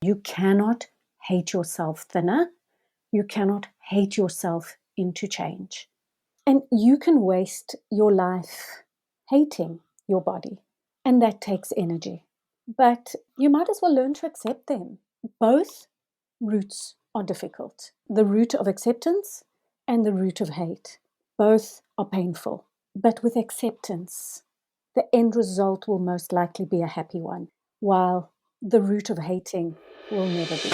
You cannot hate yourself thinner. You cannot hate yourself into change. And you can waste your life hating your body, and that takes energy. But you might as well learn to accept them. Both routes are difficult. The route of acceptance and the route of hate. Both are painful. But with acceptance, the end result will most likely be a happy one, while the route of hating will never be.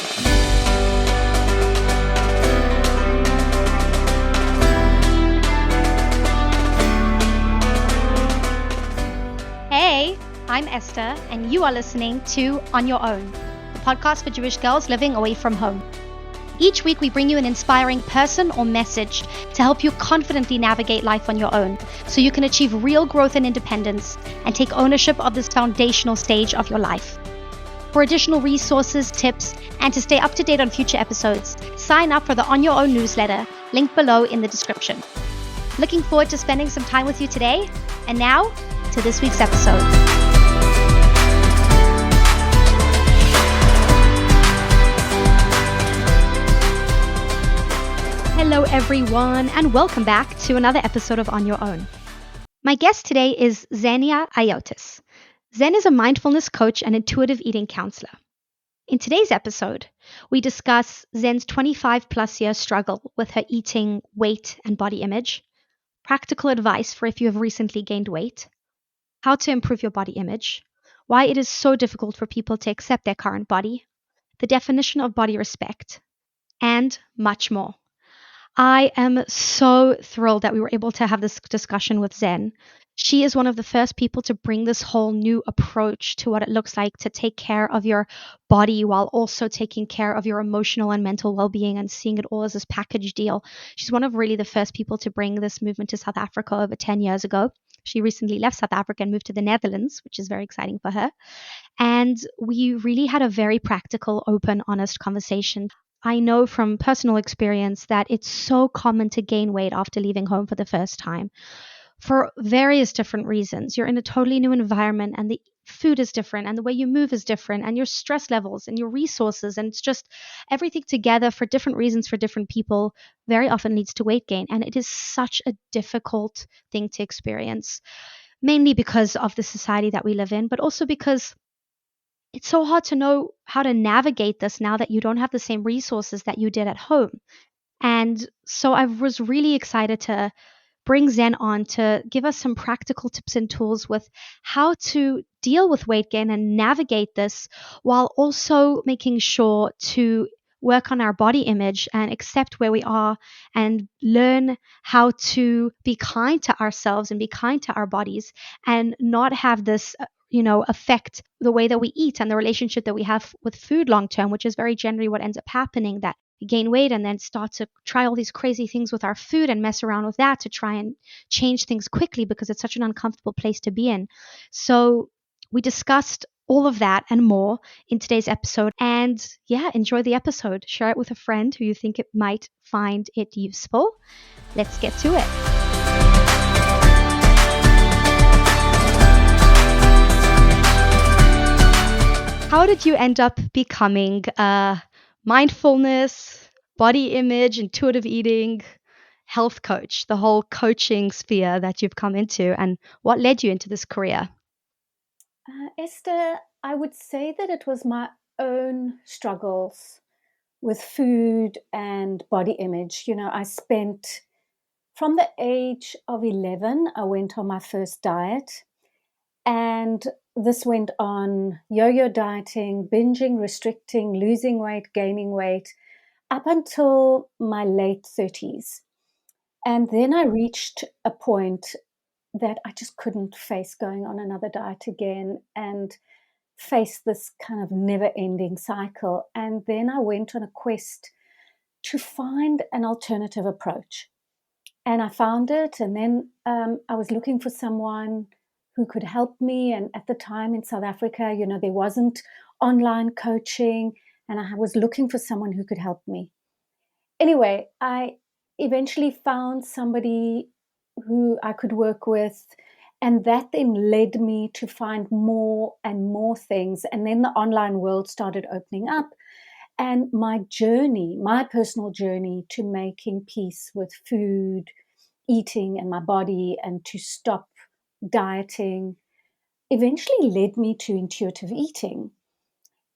Hey, I'm Esther, and you are listening to On Your Own, the podcast for Jewish girls living away from home. Each week, we bring you an inspiring person or message to help you confidently navigate life on your own so you can achieve real growth and independence and take ownership of this foundational stage of your life. For additional resources, tips, and to stay up to date on future episodes, sign up for the On Your Own newsletter, linked below in the description. Looking forward to spending some time with you today. And now, to this week's episode. Hello everyone, and welcome back to another episode of On Your Own. My guest today is Xenia Ayiotis. Zen is a mindfulness coach and intuitive eating counselor. In today's episode, we discuss Zen's 25 plus year struggle with her eating, weight, and body image, practical advice for if you have recently gained weight, how to improve your body image, why it is so difficult for people to accept their current body, the definition of body respect, and much more. I am so thrilled that we were able to have this discussion with Zen. She is one of the first people to bring this whole new approach to what it looks like to take care of your body while also taking care of your emotional and mental well-being and seeing it all as this package deal. She's one of really the first people to bring this movement to South Africa over 10 years ago. She recently left South Africa and moved to the Netherlands, which is very exciting for her. And we really had a very practical, open, honest conversation. I know from personal experience that it's so common to gain weight after leaving home for the first time for various different reasons. You're in a totally new environment and the food is different and the way you move is different and your stress levels and your resources, and it's just everything together for different reasons for different people very often leads to weight gain. And it is such a difficult thing to experience, mainly because of the society that we live in, but also because it's so hard to know how to navigate this now that you don't have the same resources that you did at home. And so I was really excited to bring Zen on to give us some practical tips and tools with how to deal with weight gain and navigate this while also making sure to work on our body image and accept where we are and learn how to be kind to ourselves and be kind to our bodies and not have this affect the way that we eat and the relationship that we have with food long term, which is very generally what ends up happening, that we gain weight and then start to try all these crazy things with our food and mess around with that to try and change things quickly because it's such an uncomfortable place to be in. So we discussed all of that and more in today's episode. And yeah, enjoy the episode. Share it with a friend who you think it might find it useful. Let's get to it. How did you end up becoming a mindfulness, body image, intuitive eating, health coach, the whole coaching sphere that you've come into, and what led you into this career? Esther, I would say that it was my own struggles with food and body image. I spent from the age of 11, I went on my first diet. And this went on yo-yo dieting, binging, restricting, losing weight, gaining weight, up until my late 30s. And then I reached a point that I just couldn't face going on another diet again and face this kind of never-ending cycle. And then I went on a quest to find an alternative approach. And I found it, and then I was looking for someone who could help me. And at the time in South Africa, there wasn't online coaching, and I was looking for someone who could help me. Anyway, I eventually found somebody who I could work with, And that then led me to find more and more things. And then the online world started opening up. And my journey, my personal journey to making peace with food, eating, and my body, and to stop dieting, eventually led me to intuitive eating.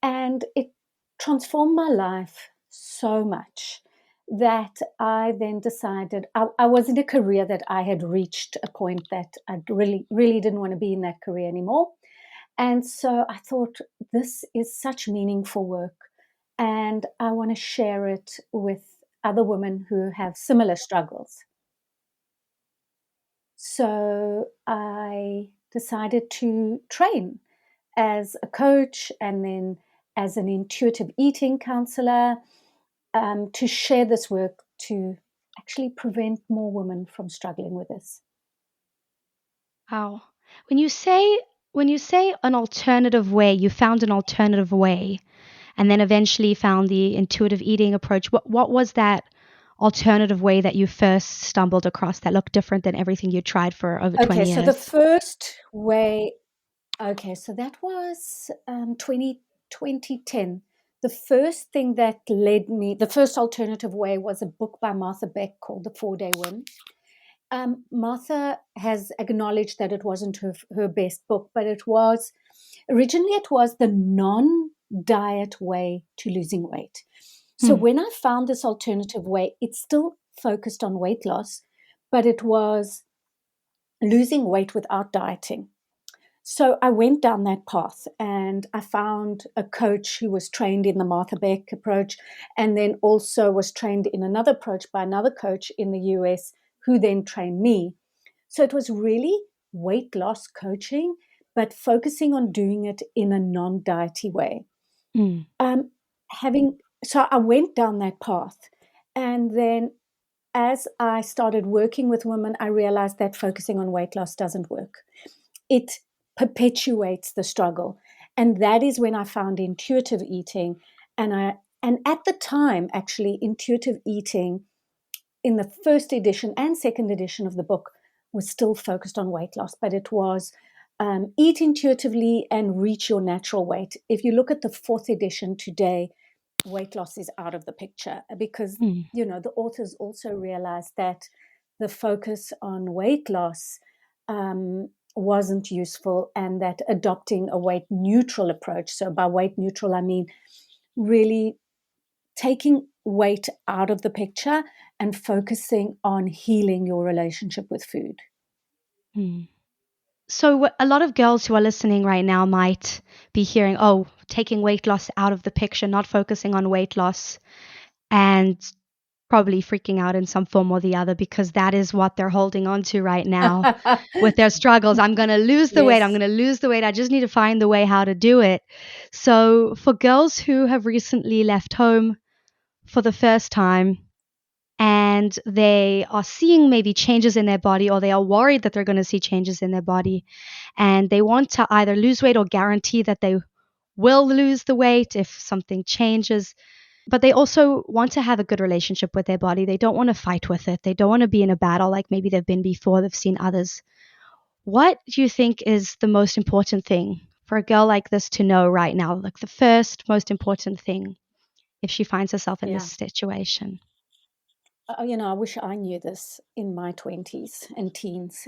And it transformed my life so much that I then decided I was in a career that I had reached a point that I really, really didn't want to be in that career anymore. And so I thought, this is such meaningful work, and I want to share it with other women who have similar struggles. So I decided to train as a coach and then as an intuitive eating counselor, to share this work to actually prevent more women from struggling with this. Wow. When you say when you say an alternative way, you found an alternative way and then eventually found the intuitive eating approach. What was that alternative way that you first stumbled across that looked different than everything you tried for over Okay, 20 so the years? first way, okay, so that was 2010. The first thing that led me, the first alternative way was a book by Martha Beck called The 4 Day Win. Martha has acknowledged that it wasn't her best book, but originally it was the non-diet way to losing weight. So Hmm. when I found this alternative way, it still focused on weight loss, but it was losing weight without dieting. So I went down that path and I found a coach who was trained in the Martha Beck approach and then also was trained in another approach by another coach in the US who then trained me. So it was really weight loss coaching, but focusing on doing it in a non-diety way. Hmm. Um, having so I went down that path, and then as I started working with women, I realized that focusing on weight loss doesn't work. It perpetuates the struggle, and that is when I found intuitive eating, and at the time, actually, intuitive eating in the first edition and second edition of the book was still focused on weight loss, but it was eat intuitively and reach your natural weight. If you look at the fourth edition today, weight loss is out of the picture because, Hmm. the authors also realized that the focus on weight loss wasn't useful, and that adopting a weight neutral approach, so by weight neutral, I mean really taking weight out of the picture and focusing on healing your relationship with food. Hmm. So a lot of girls who are listening right now might be hearing, "Oh, taking weight loss out of the picture, not focusing on weight loss," and probably freaking out in some form or the other because that is what they're holding on to right now with their struggles. I'm going to lose the weight. I'm Yes. going to lose the weight. I just need to find the way how to do it. So, for girls who have recently left home for the first time and they are seeing maybe changes in their body or they are worried that they're going to see changes in their body and they want to either lose weight or guarantee that they will lose the weight if something changes, but they also want to have a good relationship with their body. They don't want to fight with it. They don't want to be in a battle like maybe they've been before. They've seen others. What do you think is the most important thing for a girl like this to know right now? Like the first most important thing if she finds herself in this Yeah. situation? I wish I knew this in my 20s and teens.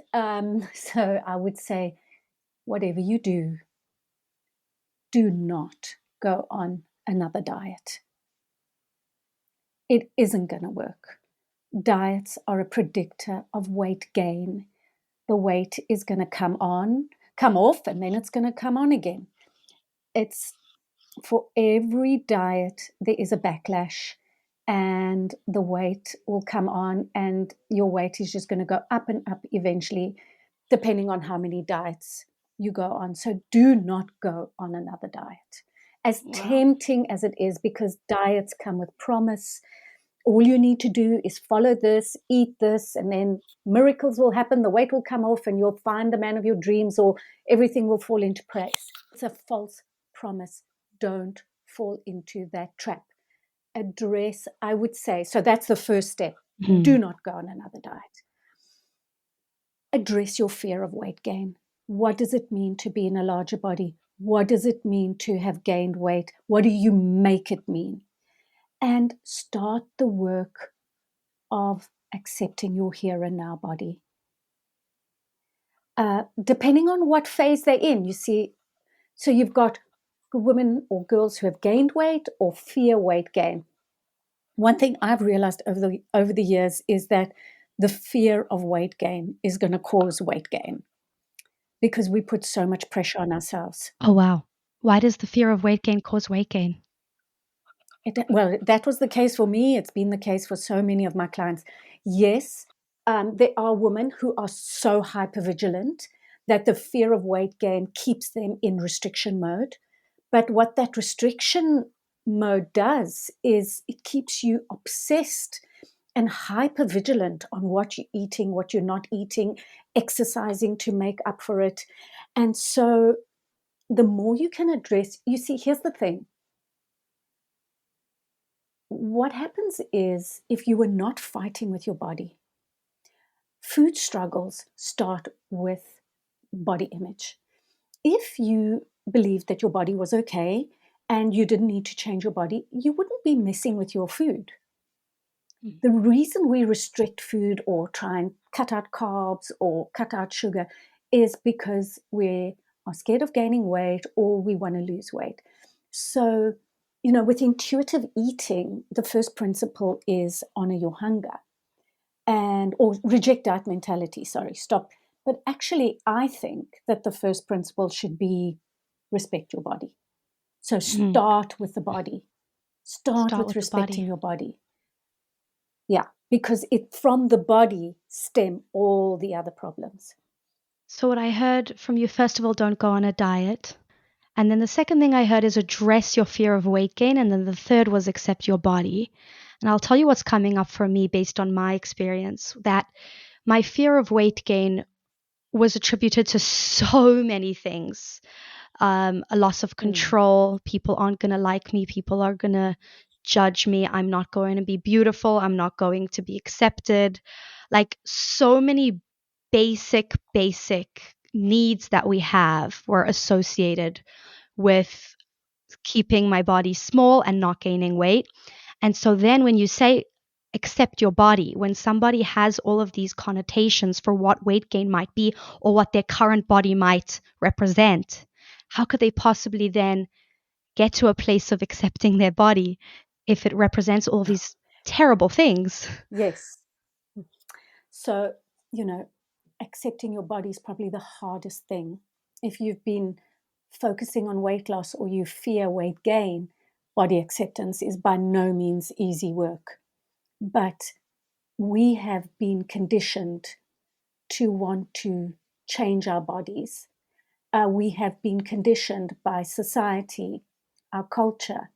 So I would say, whatever you do not go on another diet. It isn't going to work. Diets are a predictor of weight gain. The weight is going to come off, and then it's going to come on again. It's For every diet, there is a backlash, and the weight will come on, and your weight is just going to go up and up eventually, depending on how many diets you go on. So do not go on another diet. As Wow. tempting as it is, because diets come with promise. All you need to do is follow this, eat this, and then miracles will happen. The weight will come off, and you'll find the man of your dreams, or everything will fall into place. It's a false promise. Don't fall into that trap. Address, I would say, so that's the first step. Hmm. Do not go on another diet. address your fear of weight gain. What does it mean to be in a larger body? What does it mean to have gained weight? What do you make it mean? And start the work of accepting your here and now body. Depending on what phase they're in, you see, so you've got women or girls who have gained weight or fear weight gain. One thing I've realized over the years is that the fear of weight gain is going to cause weight gain because we put so much pressure on ourselves. Oh, wow. Why does the fear of weight gain cause weight gain? Well, that was the case for me. It's been the case for so many of my clients. Yes, there are women who are so hypervigilant that the fear of weight gain keeps them in restriction mode. But what that restriction mode does is it keeps you obsessed and hypervigilant on what you're eating, what you're not eating, exercising to make up for it. And so the more you can address, you see, here's the thing. What happens is if you were not fighting with your body, food struggles start with body image. If you believed that your body was okay and you didn't need to change your body, you wouldn't be messing with your food. The reason we restrict food or try and cut out carbs or cut out sugar is because we are scared of gaining weight or we want to lose weight. So, with intuitive eating, the first principle is honor your hunger or reject diet mentality. Sorry, stop. But actually, I think that the first principle should be respect your body. So start with the body. Start Start with with the respecting body. your body. Yeah, because from the body stem all the other problems. So what I heard from you, first of all, don't go on a diet. And then the second thing I heard is address your fear of weight gain. And then the third was accept your body. And I'll tell you what's coming up for me based on my experience, that my fear of weight gain was attributed to so many things. A loss of control. People aren't going to like me. People are going to judge me. I'm not going to be beautiful. I'm not going to be accepted. Like so many basic needs that we have were associated with keeping my body small and not gaining weight. And so then when you say accept your body, when somebody has all of these connotations for what weight gain might be or what their current body might represent, how could they possibly then get to a place of accepting their body if it represents all these terrible things? Yes. So, accepting your body is probably the hardest thing. If you've been focusing on weight loss or you fear weight gain, body acceptance is by no means easy work. But we have been conditioned to want to change our bodies. We have been conditioned by society, our culture,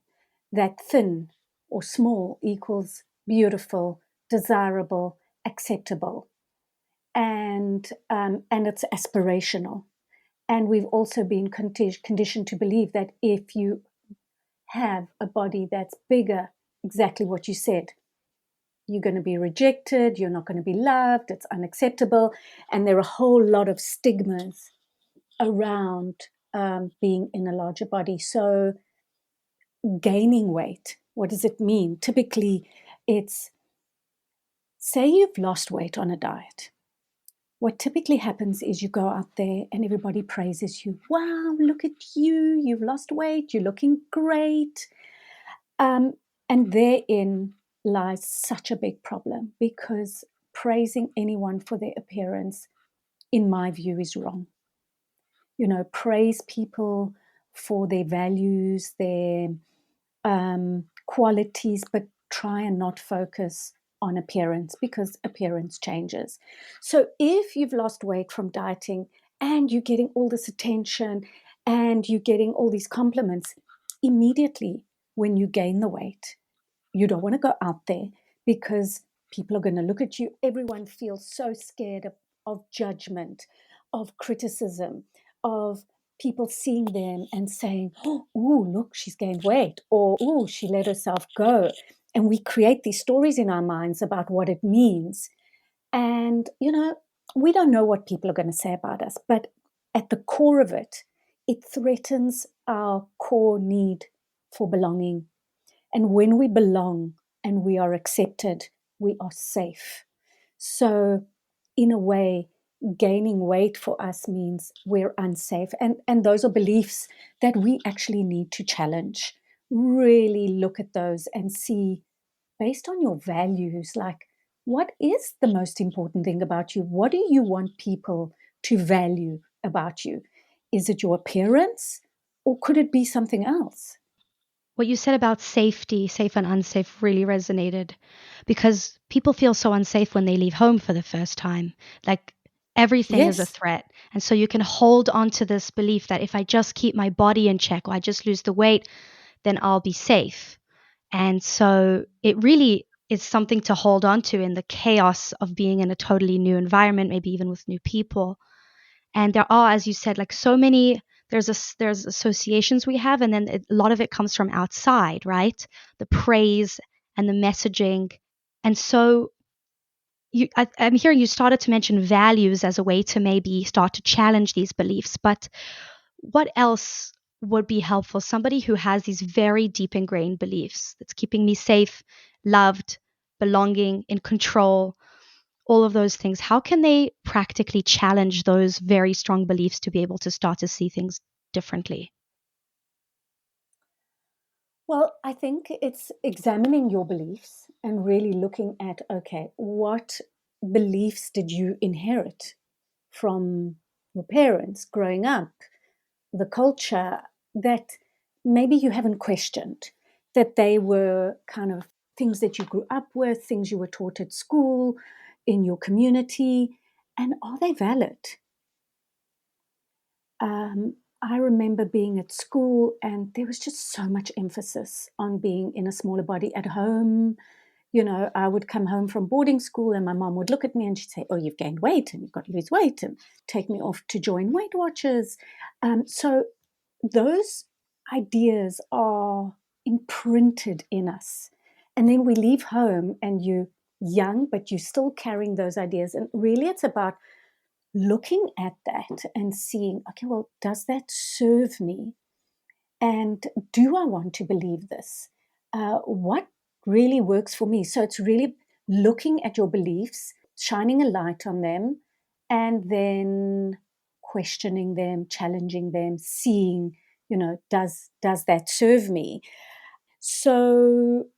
that thin or small equals beautiful, desirable, acceptable, and it's aspirational. And we've also been conditioned to believe that if you have a body that's bigger, exactly what you said, you're going to be rejected, you're not going to be loved, it's unacceptable. And there are a whole lot of stigmas around being in a larger body. So, gaining weight, what does it mean? Typically, it's say you've lost weight on a diet. What typically happens is you go out there and everybody praises you. Wow, look at you. You've lost weight. You're looking great. And therein lies such a big problem because praising anyone for their appearance, in my view, is wrong. Praise people for their values, their qualities, but try and not focus on appearance because appearance changes. So if you've lost weight from dieting and you're getting all this attention and you're getting all these compliments, immediately when you gain the weight, you don't want to go out there because people are going to look at you. Everyone feels so scared of judgment, of criticism, of people seeing them and saying, oh, ooh, look, she's gained weight, or ooh, she let herself go. And we create these stories in our minds about what it means. And, we don't know what people are going to say about us, but at the core of it, it threatens our core need for belonging. And when we belong and we are accepted, we are safe. So, in a way, gaining weight for us means we're unsafe. And those are beliefs that we actually need to challenge. Really look at those and see, based on your values, like, what is the most important thing about you? What do you want people to value about you? Is it your appearance, or could it be something else? What you said about safety, safe and unsafe, really resonated because people feel so unsafe when they leave home for the first time. Like everything is a Yes. threat. And so you can hold on to this belief that if I just keep my body in check or I just lose the weight, then I'll be safe. And so it really is something to hold on to in the chaos of being in a totally new environment, maybe even with new people. And there are, as you said, like so many, there's associations we have, and then a lot of it comes from outside, right? The praise and the messaging. And so I'm hearing you started to mention values as a way to maybe start to challenge these beliefs, but what else would be helpful? Somebody who has these very deep ingrained beliefs that's keeping me safe, loved, belonging, in control, all of those things. How can they practically challenge those very strong beliefs to be able to start to see things differently? Well, I think it's examining your beliefs and really looking at, okay, what beliefs did you inherit from your parents growing up, the culture that maybe you haven't questioned, that they were kind of things that you grew up with, things you were taught at school, in your community, and are they valid? I remember being at school and there was just so much emphasis on being in a smaller body at home. You know, I would come home from boarding school and my mom would look at me and she'd say, "Oh, you've gained weight and you've got to lose weight," and take me off to join Weight Watchers. So those ideas are imprinted in us. And then we leave home and you're young, but you're still carrying those ideas. And really, it's about looking at that and seeing, okay, well, does that serve me? And do I want to believe this? What really works for me? So it's really looking at your beliefs, shining a light on them, and then questioning them, challenging them, seeing, does that serve me? So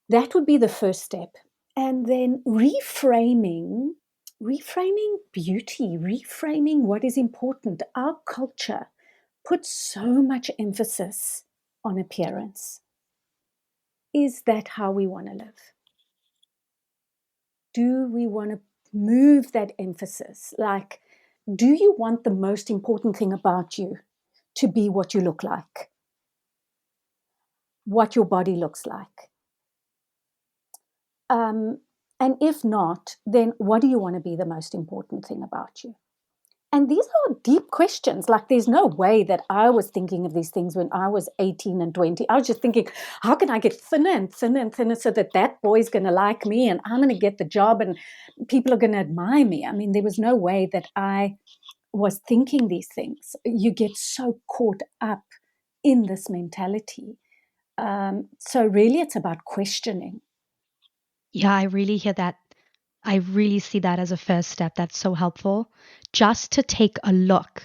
that would be the first step. And then reframing beauty, reframing what is important. Our culture puts so much emphasis on appearance. Is that how we want to live? Do we want to move that emphasis? Like, do you want the most important thing about you to be what you look like, what your body looks like? Um, and if not, then what do you want to be the most important thing about you? And these are deep questions. Like, there's no way that I was thinking of these things when I was 18 and 20. I was just thinking, how can I get thinner and thinner and thinner so that that boy's going to like me and I'm going to get the job and people are going to admire me? I mean, there was no way that I was thinking these things. You get so caught up in this mentality. So, really, it's about questioning. Yeah, I really hear that. I really see that as a first step. That's so helpful. Just to take a look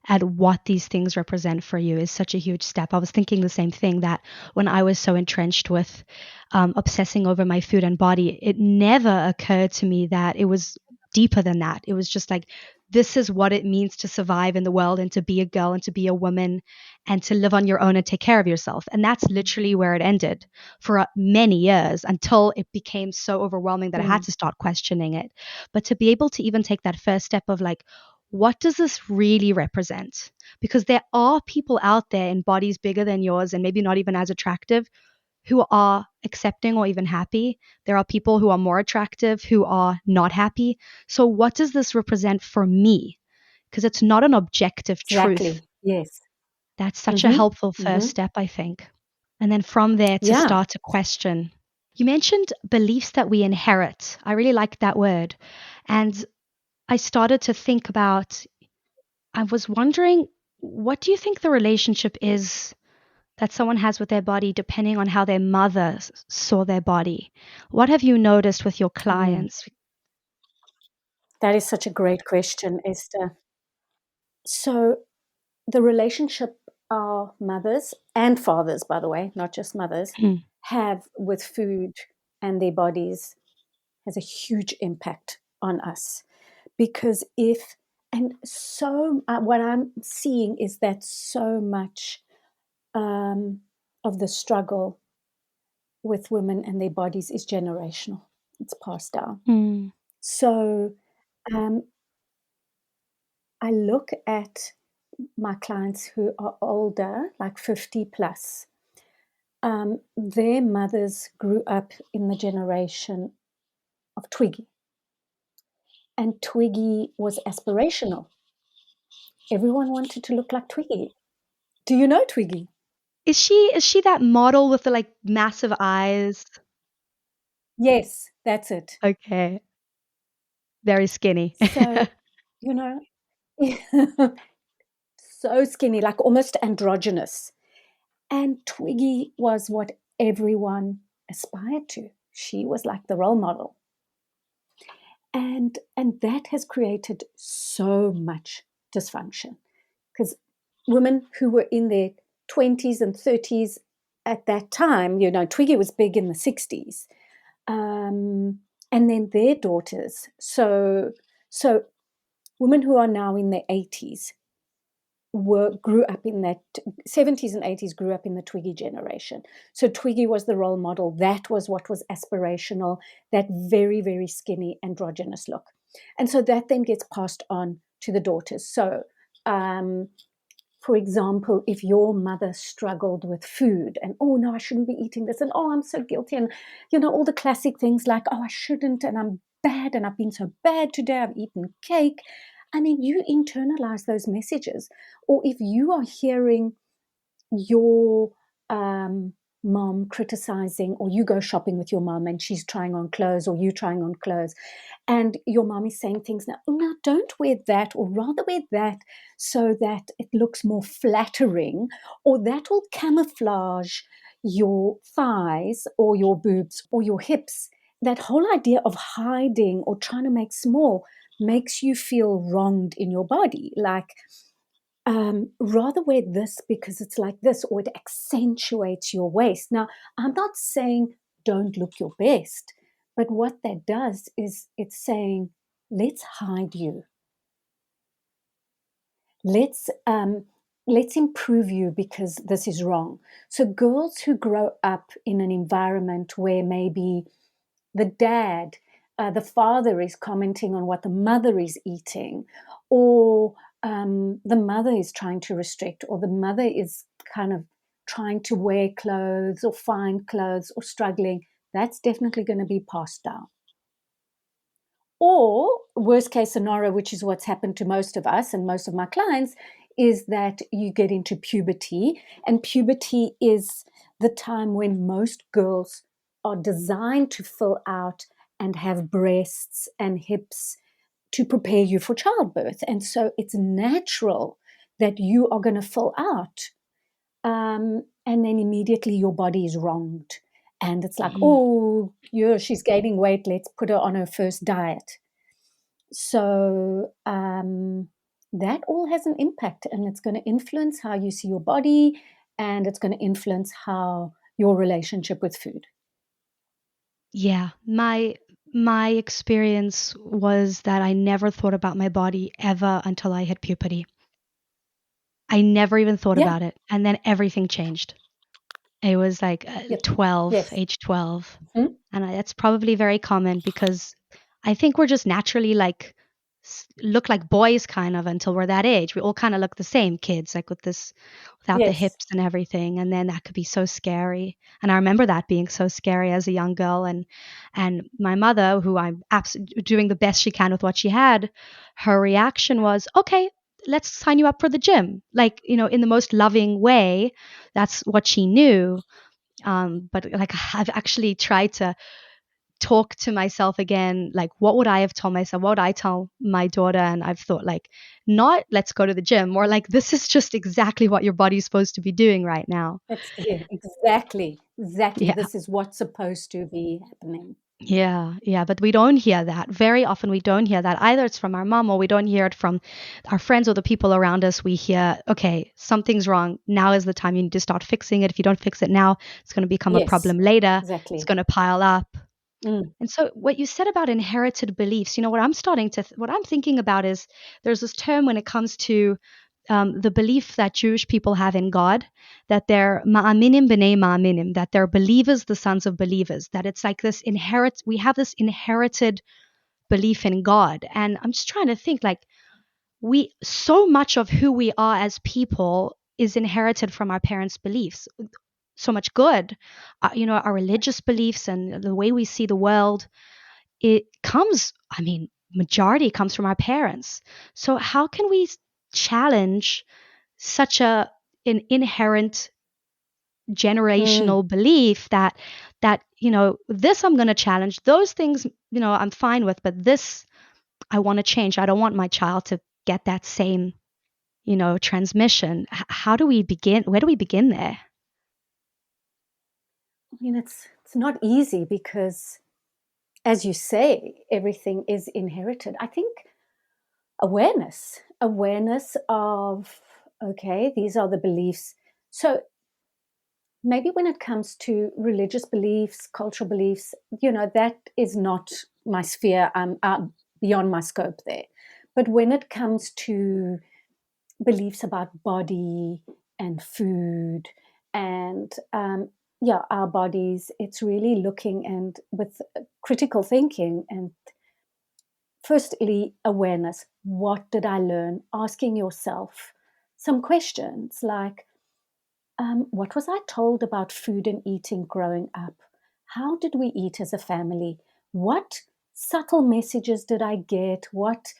at what these things represent for you is such a huge step. I was thinking the same thing that when I was so entrenched with obsessing over my food and body, it never occurred to me that it was deeper than that. It was just like, this is what it means to survive in the world and to be a girl and to be a woman and to live on your own and take care of yourself. And that's literally where it ended for many years until it became so overwhelming that I had Mm, to start questioning it. But to be able to even take that first step of like, what does this really represent? Because there are people out there in bodies bigger than yours and maybe not even as attractive who are accepting or even happy. There are people who are more attractive who are not happy. So, what does this represent for me? Because it's not an objective truth. exactly. Yes. That's such a Mm-hmm. helpful first Mm-hmm. step, I think. And then from there to Yeah. start to question. You mentioned beliefs that we inherit. I really like that word. And I started to think about, I was wondering, what do you think the relationship is that someone has with their body depending on how their mother saw their body? What have you noticed with your Mm, clients? that is such a great question, Esther. So, the relationship our mothers and fathers, by the way, not just mothers, Mm, have with food and their bodies has a huge impact on us. Because if, and so what I'm seeing is that so much um, of the struggle with women and their bodies is generational, it's passed down. mm, So um, I look at my clients who are older, like 50 plus. Their mothers grew up in the generation of Twiggy, and Twiggy was aspirational. Everyone wanted to look like Twiggy. Do you know Twiggy? is she that model with the, like, massive eyes? Yes, that's it. Okay. Very skinny. So, you know, so skinny, like almost androgynous. And Twiggy was what everyone aspired to. She was like the role model. And that has created so much dysfunction because women who were in their 20s and 30s at that time, Twiggy was big in the 60s, and then their daughters. So women who are now in their 80s grew up in that 70s and 80s, grew up in the Twiggy generation. So Twiggy was the role model. That was what was aspirational, that very, very skinny androgynous look. And so that then gets passed on to the daughters. So um, for example, if your mother struggled with food and, oh no, I shouldn't be eating this, and oh, I'm so guilty, and all the classic things like, oh, I shouldn't, and I'm bad, and I've been so bad today, I've eaten cake. I mean, you internalize those messages. Or if you are hearing your mom criticizing, or you go shopping with your mom and she's trying on clothes, or you trying on clothes, and your mom is saying things now, oh, no, don't wear that, or rather wear that so that it looks more flattering, or that will camouflage your thighs or your boobs or your hips. That whole idea of hiding or trying to make small makes you feel wronged in your body. Like, rather wear this because it's like this, or it accentuates your waist. Now, I'm not saying don't look your best, but what that does is it's saying, let's hide you. Let's um, let's improve you because this is wrong. So girls who grow up in an environment where maybe the dad, the father is commenting on what the mother is eating, or the mother is trying to restrict, or the mother is kind of trying to wear clothes or find clothes or struggling, that's definitely going to be passed down. Or, worst case scenario, which is what's happened to most of us and most of my clients, is that you get into puberty. And puberty is the time when most girls are designed to fill out and have breasts and hips to prepare you for childbirth. And so it's natural that you are going to fill out. And then immediately your body is wronged. And it's like, Mhm. oh, yeah, she's gaining weight. Let's put her on her first diet. So that all has an impact, and it's going to influence how you see your body, and it's going to influence how your relationship with food. Yeah, my experience was that I never thought about my body ever until I hit puberty. I never even thought Yeah. about it, and then everything changed. It was like, Yep. 12, Yes. age 12, Mhm. and that's probably very common because I think we're just naturally, like, look like boys kind of until we're that age. We all kinda look the same, kids, like, with this without the Yes. hips and everything, and then that could be so scary, and I remember that being so scary as a young girl, and my mother, who I'm doing the best she can with what she had, her reaction was, "Okay, let's sign you up for the gym." Like, in the most loving way, that's what she knew, but, like, I've actually tried talk to myself again, like, what would I have told myself? What would I tell my daughter? And I've thought, like, not let's go to the gym, or like, this is just exactly what your body's supposed to be doing right now. It's yeah, exactly. Exactly. Yeah. This is what's supposed to be happening. Yeah, yeah, but we don't hear that. Very often we don't hear that. Either it's from our mom or we don't hear it from our friends or the people around us. We hear, okay, something's wrong. Now is the time you need to start fixing it. If you don't fix it now, it's going to become a Yes, problem later. It's exactly. going to pile up. Mm, And so what you said about inherited beliefs, what I'm starting to, what I'm thinking about is there's this term when it comes to the belief that Jewish people have in God, that they're ma'aminim b'nei ma'aminim, that they're believers, the sons of believers, that it's like we have this inherited belief in God. And I'm just trying to think, like, so much of who we are as people is inherited from our parents' beliefs. So much good, our religious beliefs and the way we see the world, it comes, I mean, majority comes from our parents. So how can we challenge such an inherent mm. generational belief that this I'm going to challenge, those things I'm fine with, but this I want to change. I don't want my child to get that same transmission. How do we begin? Where do we begin there? I mean, it's not easy because, as you say, everything is inherited. I think awareness of, okay, these are the beliefs. So maybe when it comes to religious beliefs, cultural beliefs, that is not my sphere. I'm beyond my scope there. But when it comes to beliefs about body and food and yeah, our bodies, it's really looking and with critical thinking and firstly awareness. What did I learn? Asking yourself some questions like, what was I told about food and eating growing up? How did we eat as a family? What subtle messages did I get? What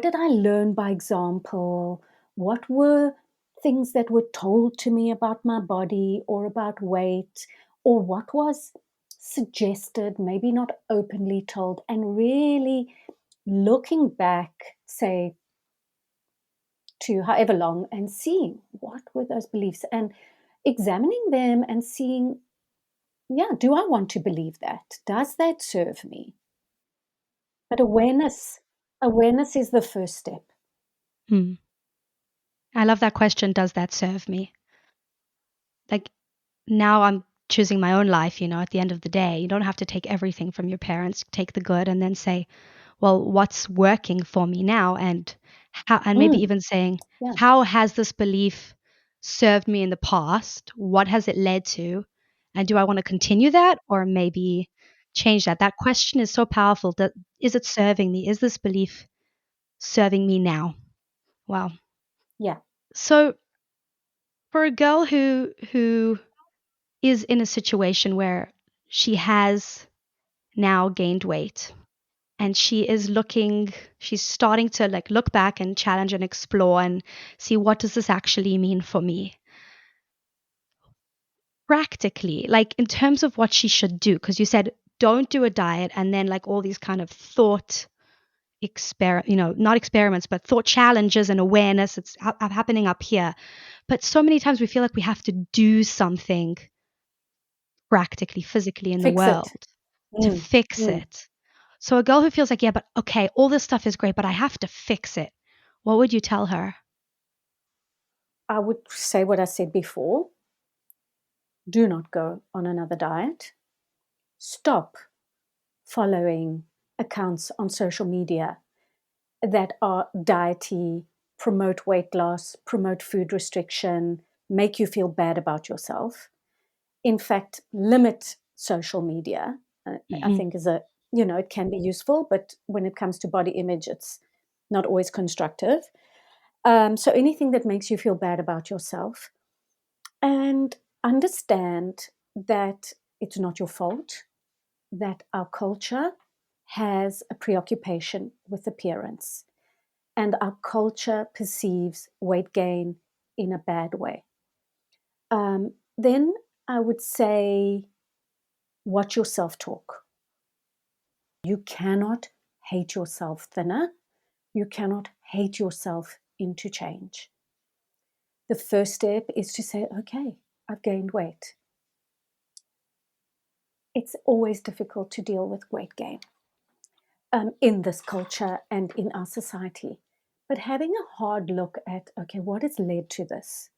did I learn by example? What were things that were told to me about my body or about weight? Or what was suggested, maybe not openly told? And really looking back, say, to however long and seeing what were those beliefs and examining them and seeing, yeah, do I want to believe that? Does that serve me? But awareness is the first step. Hmm. I love that question. Does that serve me? Like, now I'm choosing my own life, at the end of the day. You don't have to take everything from your parents, take the good and then say, well, what's working for me now? And how, and maybe Mm, even saying, yeah, how has this belief served me in the past? What has it led to? And do I want to continue that or maybe change that? That question is so powerful. That is it serving me? Is this belief serving me now? Wow. yeah. So for a girl who is in a situation where she has now gained weight and she's starting to like look back and challenge and explore and see, what does this actually mean for me practically, like in terms of what she should do, because you said don't do a diet and then like all these kind of thought not experiments but thought challenges and awareness, it's happening up here, but so many times we feel like we have to do something practically, physically in the Fix it. world to Mm, fix mm. it. So a girl who feels like, yeah, but okay, all this stuff is great, but I have to fix it. What would you tell her? I would say what I said before. Do not go on another diet. Stop following accounts on social media that are diety, promote weight loss, promote food restriction, make you feel bad about yourself. In fact, limit social media. I Hmm. think it can be useful, but when it comes to body image, it's not always constructive. So anything that makes you feel bad about yourself, and understand that it's not your fault, that our culture has a preoccupation with appearance and our culture perceives weight gain in a bad way. Then I would say, watch your self talk. You cannot hate yourself thinner. You cannot hate yourself into change. The first step is to say, okay, I've gained weight. It's always difficult to deal with weight gain in this culture and in our society. But having a hard look at, okay, what has led to this?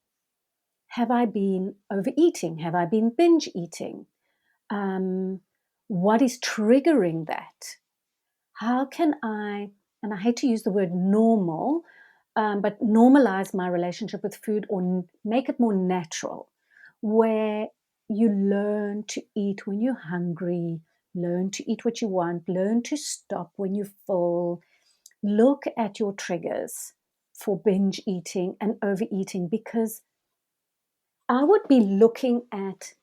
Have I been overeating? Have I been binge eating? What is triggering that? How can I, and I hate to use the word normal, but normalize my relationship with food or make it more natural, where you learn to eat when you're hungry, learn to eat what you want, learn to stop when you're full. Look at your triggers for binge eating and overeating, because I would be looking at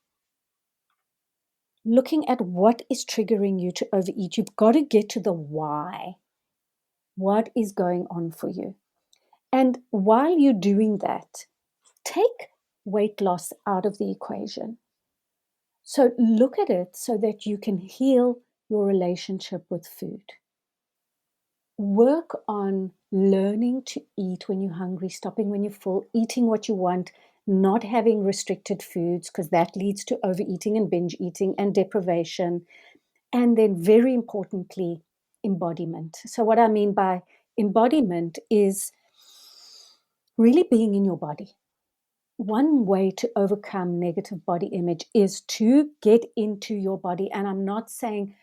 what is triggering you to overeat. You've got to get to the why. What is going on for you? And while you're doing that, take weight loss out of the equation. So look at it so that you can heal your relationship with food. Work on learning to eat when you're hungry, stopping when you're full, eating what you want, not having restricted foods, because that leads to overeating and binge eating and deprivation. And then, very importantly, embodiment. So, what I mean by embodiment is really being in your body. One way to overcome negative body image is to get into your body. And I'm not saying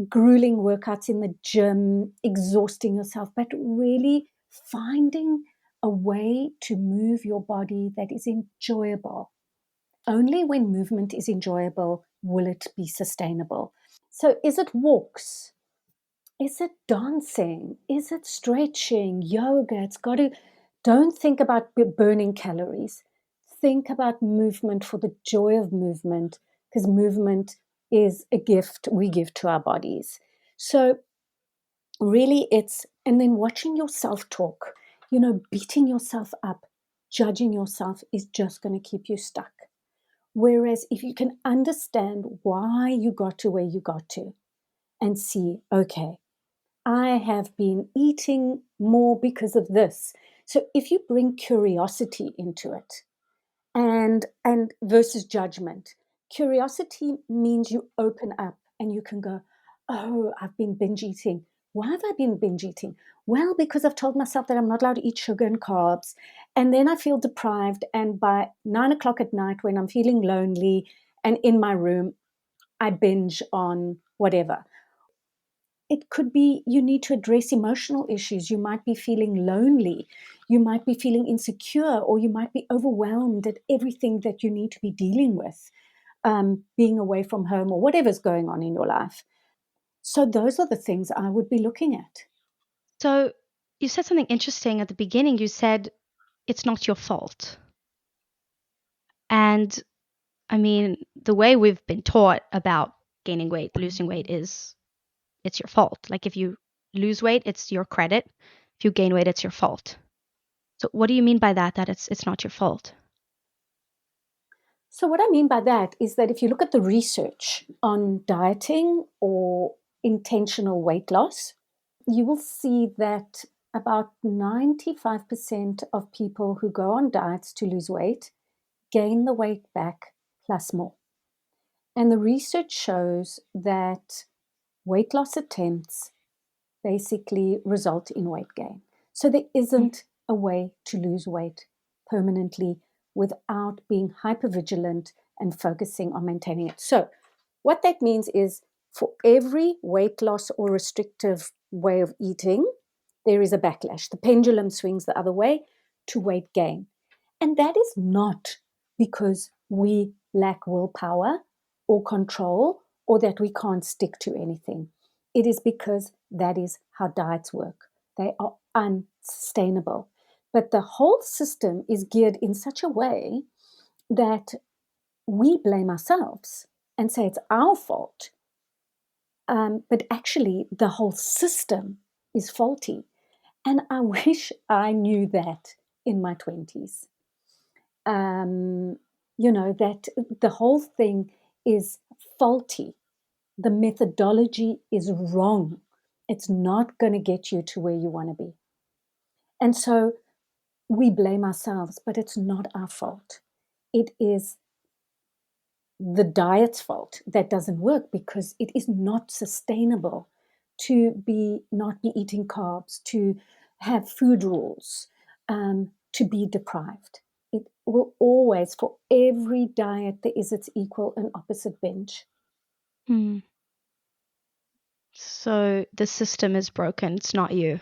grueling workouts in the gym, exhausting yourself, but really finding a way to move your body that is enjoyable. Only when movement is enjoyable will it be sustainable. So, is it walks? Is it dancing? Is it stretching, yoga? It's got to, don't think about burning calories. Think about movement for the joy of movement, because movement is a gift we give to our bodies. So, really, and then watching yourself talk, beating yourself up, judging yourself is just going to keep you stuck. Whereas if you can understand why you got to where you got to and see, okay, I have been eating more because of this. So if you bring curiosity into it and versus judgment, curiosity means you open up and you can go, oh, I've been binge eating. Why have I been binge eating? Well, because I've told myself that I'm not allowed to eat sugar and carbs. And then I feel deprived. And by 9 o'clock at night, when I'm feeling lonely and in my room, I binge on whatever. It could be you need to address emotional issues. You might be feeling lonely. You might be feeling insecure, or you might be overwhelmed at everything that you need to be dealing with, being away from home or whatever's going on in your life. So those are the things I would be looking at. So you said something interesting at the beginning. You said it's not your fault. And I mean, the way we've been taught about gaining weight, losing weight is it's your fault. Like if you lose weight, it's your credit. If you gain weight, it's your fault. So what do you mean by that it's not your fault? So what I mean by that is that if you look at the research on dieting or intentional weight loss, you will see that about 95% of people who go on diets to lose weight gain the weight back plus more. And the research shows that weight loss attempts basically result in weight gain. So there isn't a way to lose weight permanently without being hypervigilant and focusing on maintaining it. So what that means is for every weight loss or restrictive way of eating, there is a backlash. The pendulum swings the other way to weight gain. And that is not because we lack willpower or control or that we can't stick to anything. It is because that is how diets work. They are unsustainable. But the whole system is geared in such a way that we blame ourselves and say it's our fault. But actually, the whole system is faulty. And I wish I knew that in my 20s. That the whole thing is faulty. The methodology is wrong. It's not going to get you to where you want to be. And so we blame ourselves, but it's not our fault. It is the diet's fault that doesn't work because it is not sustainable to be not be eating carbs, to have food rules, to be deprived. It will always, for every diet, there is its equal and opposite binge. Mm. So the system is broken. It's not you.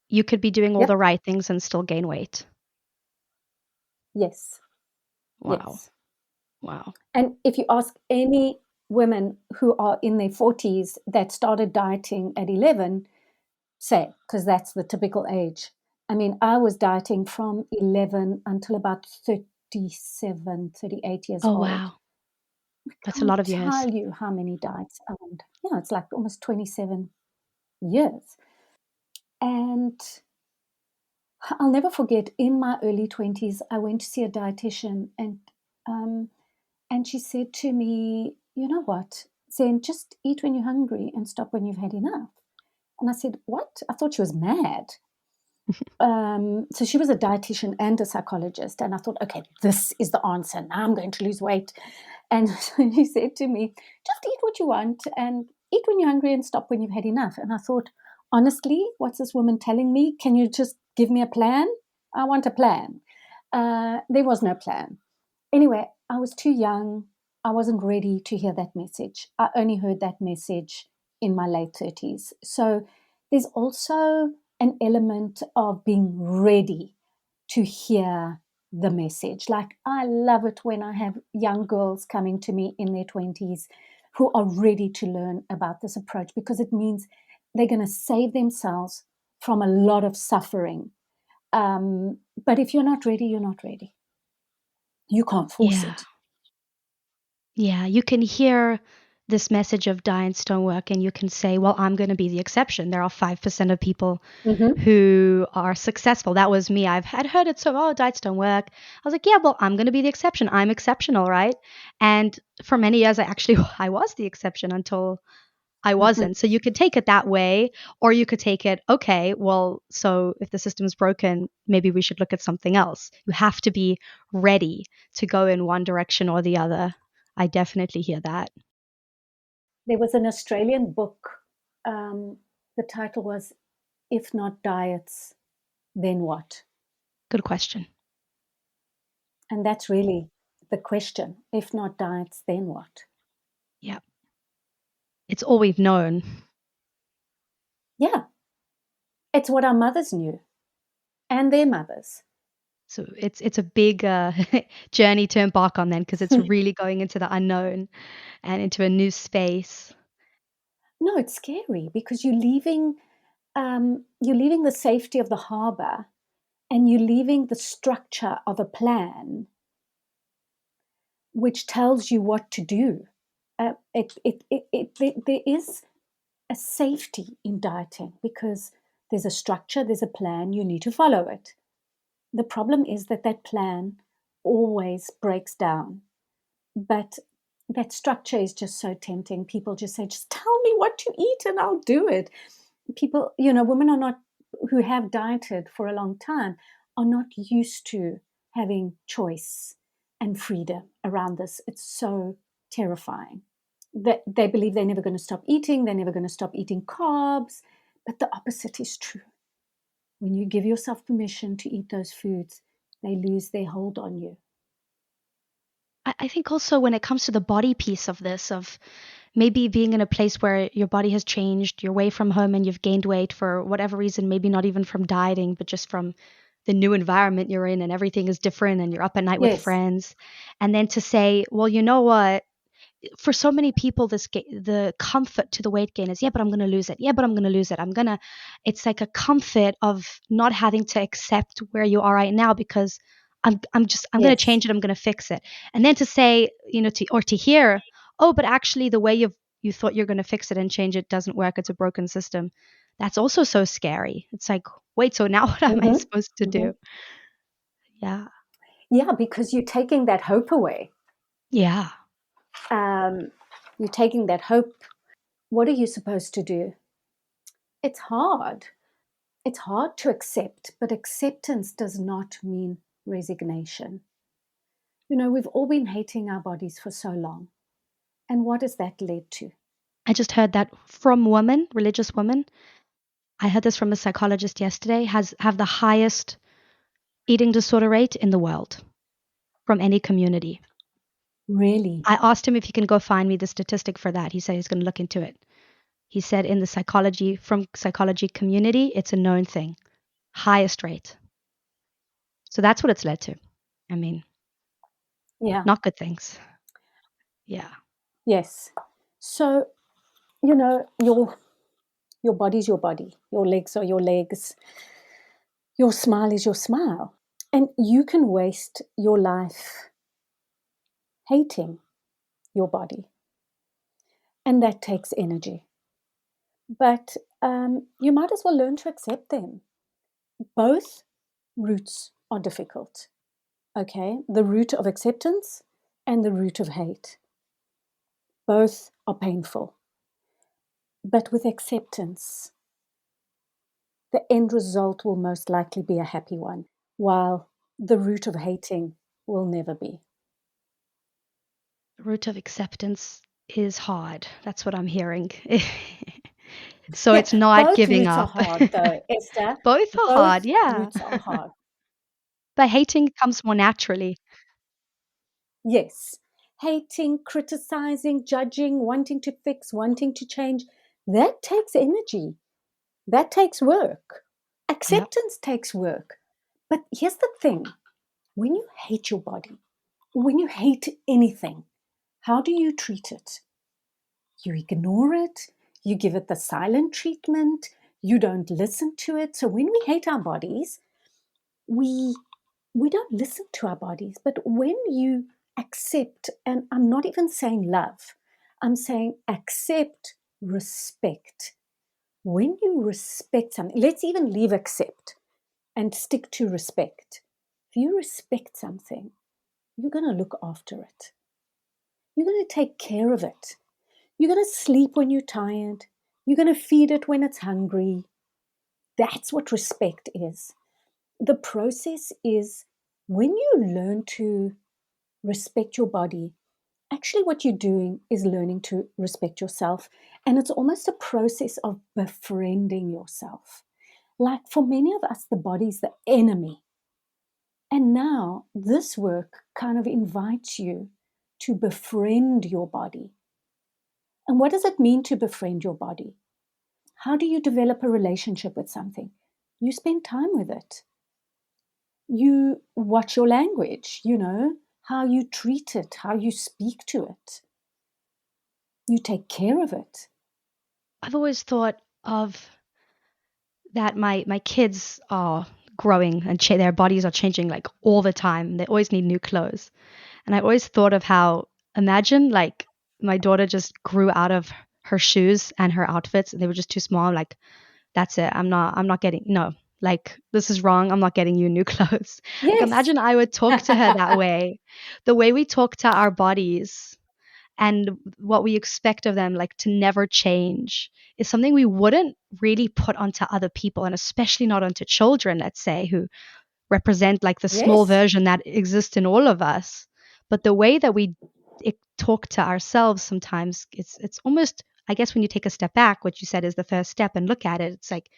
You could be doing all the Yep. right things and still gain weight. Yes. Wow. Yes. Wow. And if you ask any women who are in their 40s that started dieting at 11, say, because that's the typical age. I mean, I was dieting from 11 until about 37, 38 years Oh, old. wow. I That's a lot can't of years. tell you how many diets I went. Yeah, it's like almost 27 years. And I'll never forget, in my early 20s, I went to see a dietitian, um, and she said to me, "You know what, Zen, just eat when you're hungry and stop when you've had enough." And I said, "What?" I thought she was mad. So she was a dietitian and a psychologist, and I thought, okay, this is the answer. Now I'm going to lose weight. And so he said to me, just eat what you want and eat when you're hungry and stop when you've had enough. And I thought, honestly, what's this woman telling me? Can you just give me a plan? I want a plan. There was no plan. Anyway, I was too young. I wasn't ready to hear that message. I only heard that message in my late 30s. So there's also an element of being ready to hear the message. Like, I love it when I have young girls coming to me in their 20s who are ready to learn about this approach, because it means they're going to save themselves from a lot of suffering. But if you're not ready, you're not ready. You can't force Yeah. it. Yeah. You can hear this message of diets don't work, and you can say, well, I'm going to be the exception. There are 5% of people Mm-hmm. who are successful. That was me. I've had heard it so, oh, diets don't work. I was like, yeah, well, I'm going to be the exception. I'm exceptional, right? And for many years, I was the exception until I Mm-hmm. wasn't. So you could take it that way, or you could take it, okay, well, so if the system is broken, maybe we should look at something else. You have to be ready to go in one direction or the other. I definitely hear that. There was an Australian book. Um, the title was "If Not Diets, Then What?" Good question. And that's really the question. If not diets, then what? Yeah. It's all we've known. Yeah, it's what our mothers knew and their mothers. So it's a big journey to embark on then, because it's really going into the unknown and into a new space. No, it's scary because you're leaving the safety of the harbor and you're leaving the structure of a plan which tells you what to do. There is a safety in dieting because there's a structure, there's a plan, you need to follow it. The problem is that that plan always breaks down. But that structure is just so tempting. People just say, just tell me what to eat and I'll do it. People, women are not, who have dieted for a long time, are not used to having choice and freedom around this. It's so terrifying that they believe they're never going to stop eating, they're never going to stop eating carbs. But the opposite is true. When you give yourself permission to eat those foods, they lose their hold on you. I think also when it comes to the body piece of this, of maybe being in a place where your body has changed, you're away from home and you've gained weight for whatever reason, maybe not even from dieting, but just from the new environment you're in and everything is different and you're up at night with Yes. friends. And then to say, well, you know what? For so many people, the comfort to the weight gain is, yeah, but I'm going to lose it. Yeah, but I'm going to lose it. It's like a comfort of not having to accept where you are right now, because I'm going to Yes. change it. I'm going to fix it. And then to say, to hear, oh, but actually the way you thought you're going to fix it and change it doesn't work. It's a broken system. That's also so scary. It's like, wait, so now what am I Mm-hmm. supposed to Mm-hmm. do? Yeah. Yeah, because you're taking that hope away. Yeah. Um, You're taking that hope. What are you supposed to do? It's hard. It's hard to accept, but acceptance does not mean resignation. We've all been hating our bodies for so long. And what has that led to? I just heard that from women, religious women. I heard this from a psychologist yesterday, have the highest eating disorder rate in the world from any community. Really? I asked him if he can go find me the statistic for that. He said he's going to look into it. He said in the psychology community, it's a known thing. Highest rate. So that's what it's led to. I mean, Yeah. not good things. Yeah. Yes. So, your body's your body. Your legs are your legs. Your smile is your smile. And you can waste your life hating your body. And that takes energy. But you might as well learn to accept them. Both routes are difficult. Okay? The route of acceptance and the route of hate. Both are painful. But with acceptance, the end result will most likely be a happy one, while the root of hating will never be. The root of acceptance is hard. That's what I'm hearing. So Yeah, it's not both giving roots are up. hard, though, Esther. Both are hard, Both yeah. roots are hard. But hating comes more naturally. Yes. Hating, criticizing, judging, wanting to fix, wanting to change, that takes energy. That takes work. Yeah. Acceptance takes work. But here's the thing, when you hate your body, when you hate anything, how do you treat it? You ignore it, you give it the silent treatment, you don't listen to it. So when we hate our bodies, we don't listen to our bodies. But when you accept, and I'm not even saying love, I'm saying accept, respect. When you respect something, let's even leave accept and stick to respect. If you respect something, you're going to look after it. You're going to take care of it. You're going to sleep when you're tired. You're going to feed it when it's hungry. That's what respect is. The process is when you learn to respect your body, actually, what you're doing is learning to respect yourself. And it's almost a process of befriending yourself. Like for many of us, the body's the enemy. And now this work kind of invites you to befriend your body. And what does it mean to befriend your body? How do you develop a relationship with something? You spend time with it. You watch your language, how you treat it, how you speak to it. You take care of it. I've always thought of that my kids are growing and their bodies are changing like all the time. They always need new clothes. And I always thought of how, imagine like my daughter just grew out of her shoes and her outfits and they were just too small. I'm like, that's it. I'm not getting, no, like this is wrong. I'm not getting you new clothes. Like Yes. imagine I would talk to her that way. The way we talk to our bodies and what we expect of them, like to never change, is something we wouldn't really put onto other people, and especially not onto children, let's say, who represent like the small Yes. version that exists in all of us. But the way that we talk to ourselves sometimes, it's almost, I guess, when you take a step back, what you said is the first step, and look at it, it's like,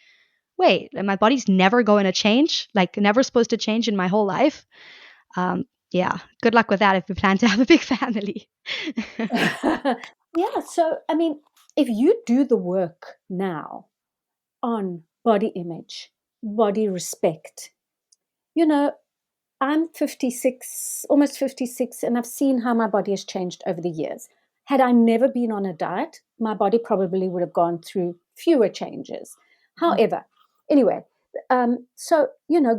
wait, my body's never going to change, like never supposed to change in my whole life. Yeah, good luck with that if you plan to have a big family. Yeah. So, I mean, if you do the work now on body image, body respect, you know, I'm 56, almost 56, and I've seen how my body has changed over the years. Had I never been on a diet, my body probably would have gone through fewer changes. However, anyway, so,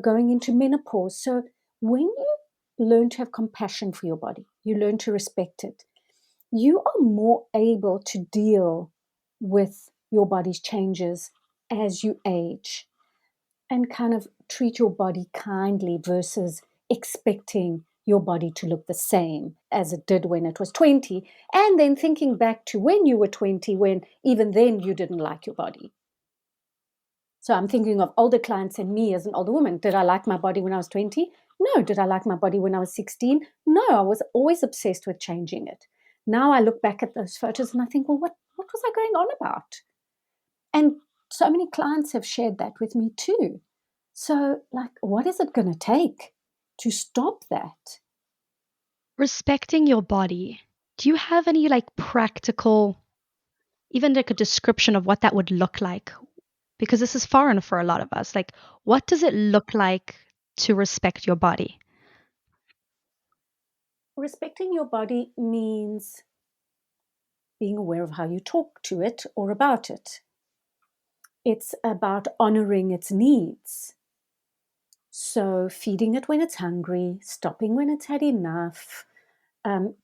going into menopause. So, when you learn to have compassion for your body, you learn to respect it, you are more able to deal with your body's changes as you age and kind of treat your body kindly versus expecting your body to look the same as it did when it was 20. And then thinking back to when you were 20, when even then you didn't like your body. So I'm thinking of older clients and me as an older woman. Did I like my body when I was 20? No. Did I like my body when I was 16? No. I was always obsessed with changing it. Now I look back at those photos and I think, well, what was I going on about? And so many clients have shared that with me too. So, like, what is it going to take to stop that? Respecting your body. Do you have any like practical, even like a description of what that would look like? Because this is foreign for a lot of us. Like, what does it look like to respect your body? Respecting your body means being aware of how you talk to it or about it. It's about honoring its needs. So, feeding it when it's hungry, stopping when it's had enough,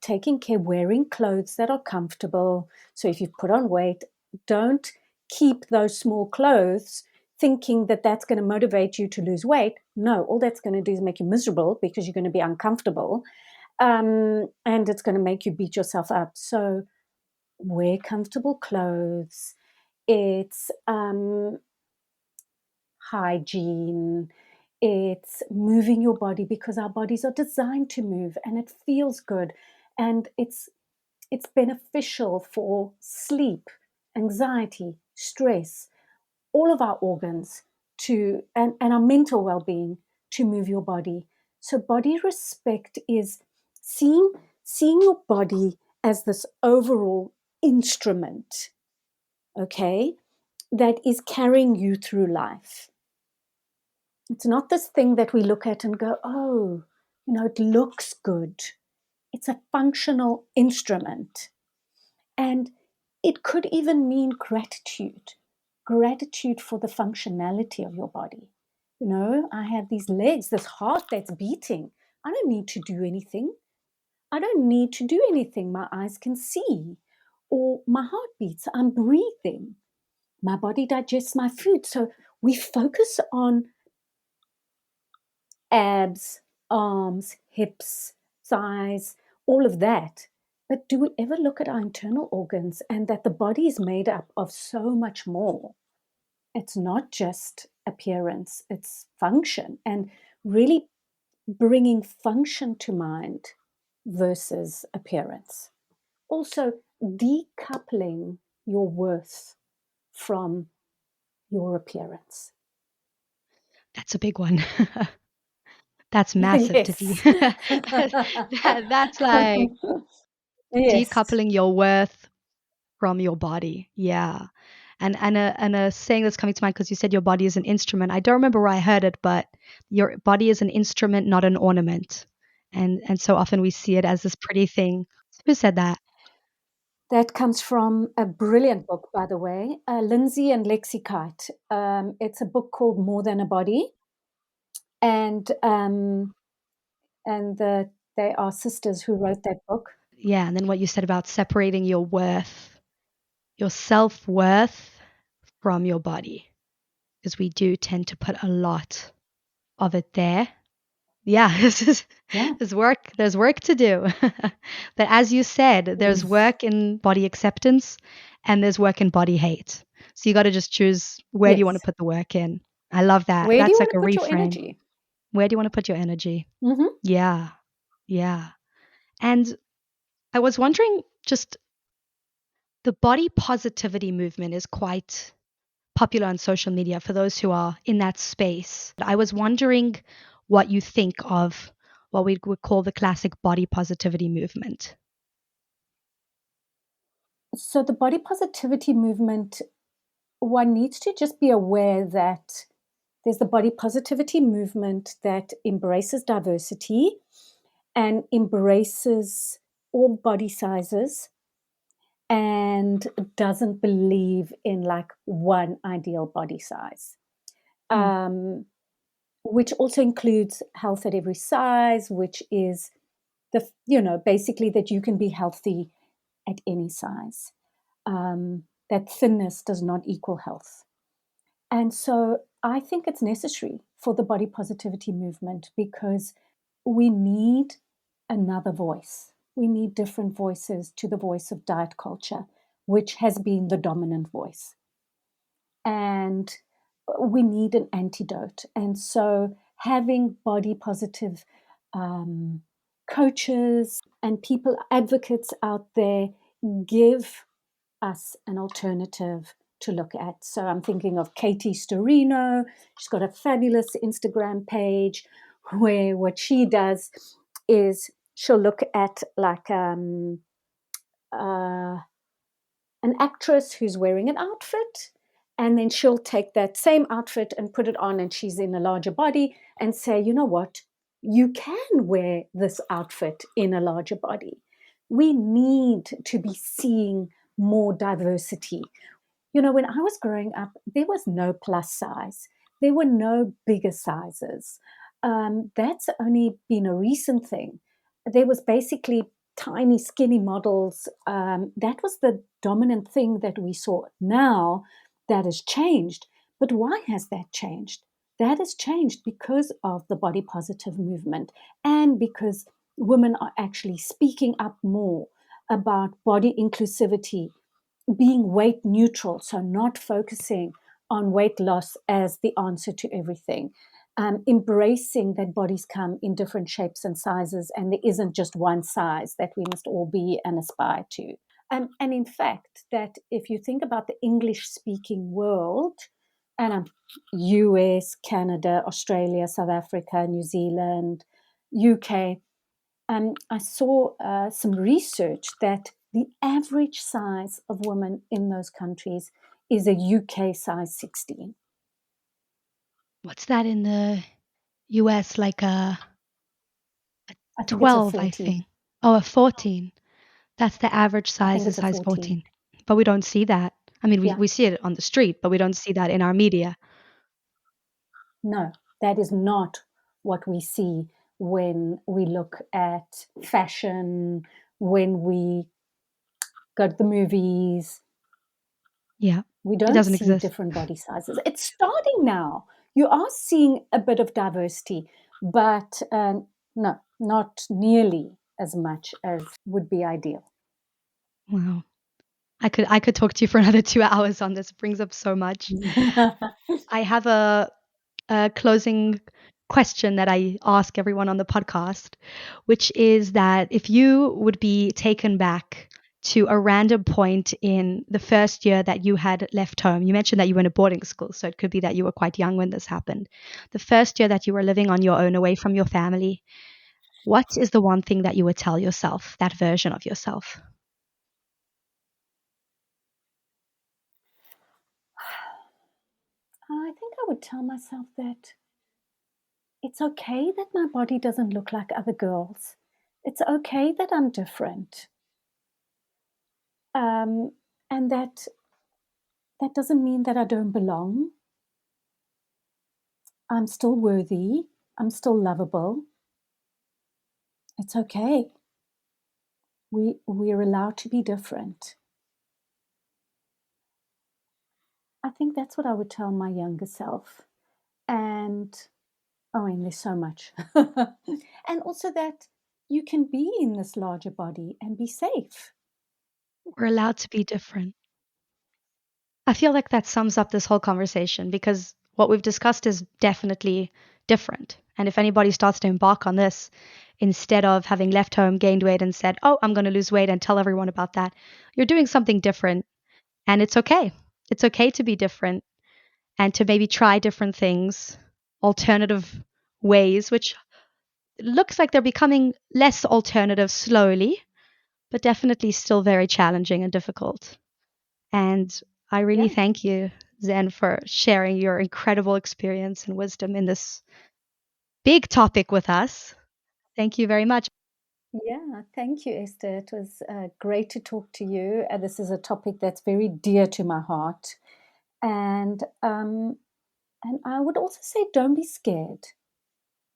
taking care, wearing clothes that are comfortable. So, if you've put on weight, don't keep those small clothes thinking that that's going to motivate you to lose weight. No, all that's going to do is make you miserable because you're going to be uncomfortable. And it's going to make you beat yourself up. So, wear comfortable clothes. It's hygiene. It's moving your body because our bodies are designed to move and it feels good. And it's beneficial for sleep, anxiety, stress, all of our organs and our mental well-being to move your body. So body respect is seeing your body as this overall instrument, okay, that is carrying you through life. It's not this thing that we look at and go, oh, it looks good. It's a functional instrument. And it could even mean gratitude for the functionality of your body. I have these legs, this heart that's beating. I don't need to do anything. I don't need to do anything. My eyes can see. Or my heart beats. I'm breathing. My body digests my food. So we focus on abs, arms, hips, thighs, all of that. But do we ever look at our internal organs and that the body is made up of so much more? It's not just appearance, it's function, and really bringing function to mind versus appearance. Also, decoupling your worth from your appearance. That's a big one. That's massive to Yes. that's like Yes. decoupling your worth from your body. Yeah. And a saying that's coming to mind because you said your body is an instrument. I don't remember where I heard it, but your body is an instrument, not an ornament. And so often we see it as this pretty thing. Who said that? That comes from a brilliant book, by the way, Lindsay and Lexi Kite. It's a book called More Than a Body, and they are sisters who wrote that book. Yeah, and then what you said about separating your worth, your self-worth from your body, because we do tend to put a lot of it there. Yeah, Yeah. there's work to do. But as you said, there's Yes. work in body acceptance and there's work in body hate. So you got to just choose where do you want to Yes. put the work in. I love that. Where do you That's want like to a put your reframe. energy? Where do you want to put your energy? Hmm. Yeah. Yeah. And I was wondering, just the body positivity movement is quite popular on social media for those who are in that space. I was wondering what you think of what we would call the classic body positivity movement. So the body positivity movement, one needs to just be aware that there's the body positivity movement that embraces diversity and embraces all body sizes and doesn't believe in like one ideal body size, Mm. um, which also includes health at every size, which is basically that you can be healthy at any size. That thinness does not equal health. And so I think it's necessary for the body positivity movement because we need another voice. We need different voices to the voice of diet culture, which has been the dominant voice. And we need an antidote. And so having body positive coaches and people, advocates out there, give us an alternative to look at. So I'm thinking of Katie Storino. She's got a fabulous Instagram page where what she does is she'll look at like uh, an actress who's wearing an outfit, and then she'll take that same outfit and put it on, and she's in a larger body, and say, you know what, you can wear this outfit in a larger body. We need to be seeing more diversity. You know, when I was growing up, there was no plus size, there were no bigger sizes. That's only been a recent thing. There was basically tiny, skinny models. That was the dominant thing that we saw. Now that has changed. But why has that changed? That has changed because of the body positive movement and because women are actually speaking up more about body inclusivity, being weight neutral, so not focusing on weight loss as the answer to everything. Embracing that bodies come in different shapes and sizes, and there isn't just one size that we must all be and aspire to. And in fact, that if you think about the English speaking world, and US, Canada, Australia, South Africa, New Zealand, UK, I saw some research that the average size of women in those countries is a UK size 16. What's that in the US? Like a I think it's a 12, I 14. think. Oh, a 14. That's the average I size, think is it's a size 14. 14. But we don't see that. I mean, Yeah, we see it on the street, but we don't see that in our media. no, that is not what we see when we look at fashion, when we go to the movies. Yeah, We it don't doesn't see exist. different body sizes. It's starting now. You are seeing a bit of diversity, but no, not nearly as much as would be ideal. Wow. I could talk to you for another 2 hours on this. It brings up so much. I have a closing question that I ask everyone on the podcast, which is that if you would be taken back to a random point in the first year that you had left home, you mentioned that you were in a boarding school, so it could be that you were quite young when this happened. The first year that you were living on your own away from your family, what is the one thing that you would tell yourself, that version of yourself? I think I would tell myself that it's okay that my body doesn't look like other girls. It's okay that I'm different. Um, and that doesn't mean that I don't belong. I'm still worthy. I'm still lovable. It's okay. We're allowed to be different. I think that's what I would tell my younger self. And oh, and there's so much. And also that you can be in this larger body and be safe. We're allowed to be different. I feel like that sums up this whole conversation because what we've discussed is definitely different. And if anybody starts to embark on this, instead of having left home, gained weight, and said, oh, I'm going to lose weight and tell everyone about that, you're doing something different. And it's okay. It's okay to be different and to maybe try different things, alternative ways, which looks like they're becoming less alternative slowly, but definitely still very challenging and difficult. And I really Yeah. thank you, Zen, for sharing your incredible experience and wisdom in this big topic with us. Thank you very much. Yeah, thank you, Esther. It was great to talk to you. This is a topic that's very dear to my heart, and I would also say, don't be scared.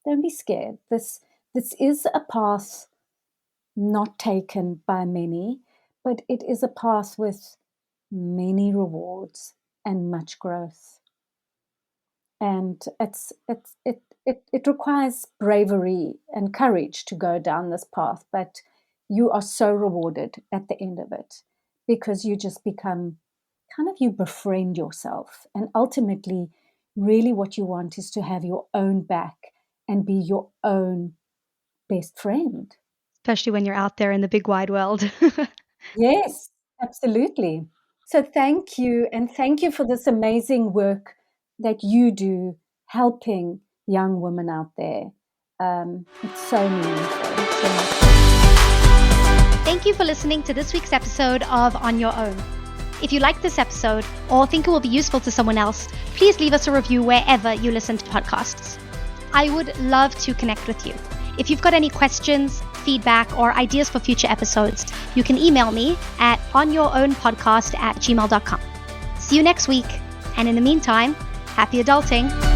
Don't be scared. This is a path not taken by many, but it is a path with many rewards and much growth. And it requires bravery and courage to go down this path, but you are so rewarded at the end of it because you just become kind of, you befriend yourself. And ultimately, really what you want is to have your own back and be your own best friend. Especially when you're out there in the big wide world. Yes, absolutely. So thank you. And thank you for this amazing work that you do helping young women out there. It's so meaningful. So Thank you for listening to this week's episode of On Your Own. If you like this episode or think it will be useful to someone else, please leave us a review wherever you listen to podcasts. I would love to connect with you. If you've got any questions, feedback, or ideas for future episodes, you can email me at onyourownpodcast@gmail.com. See you next week, and in the meantime, happy adulting.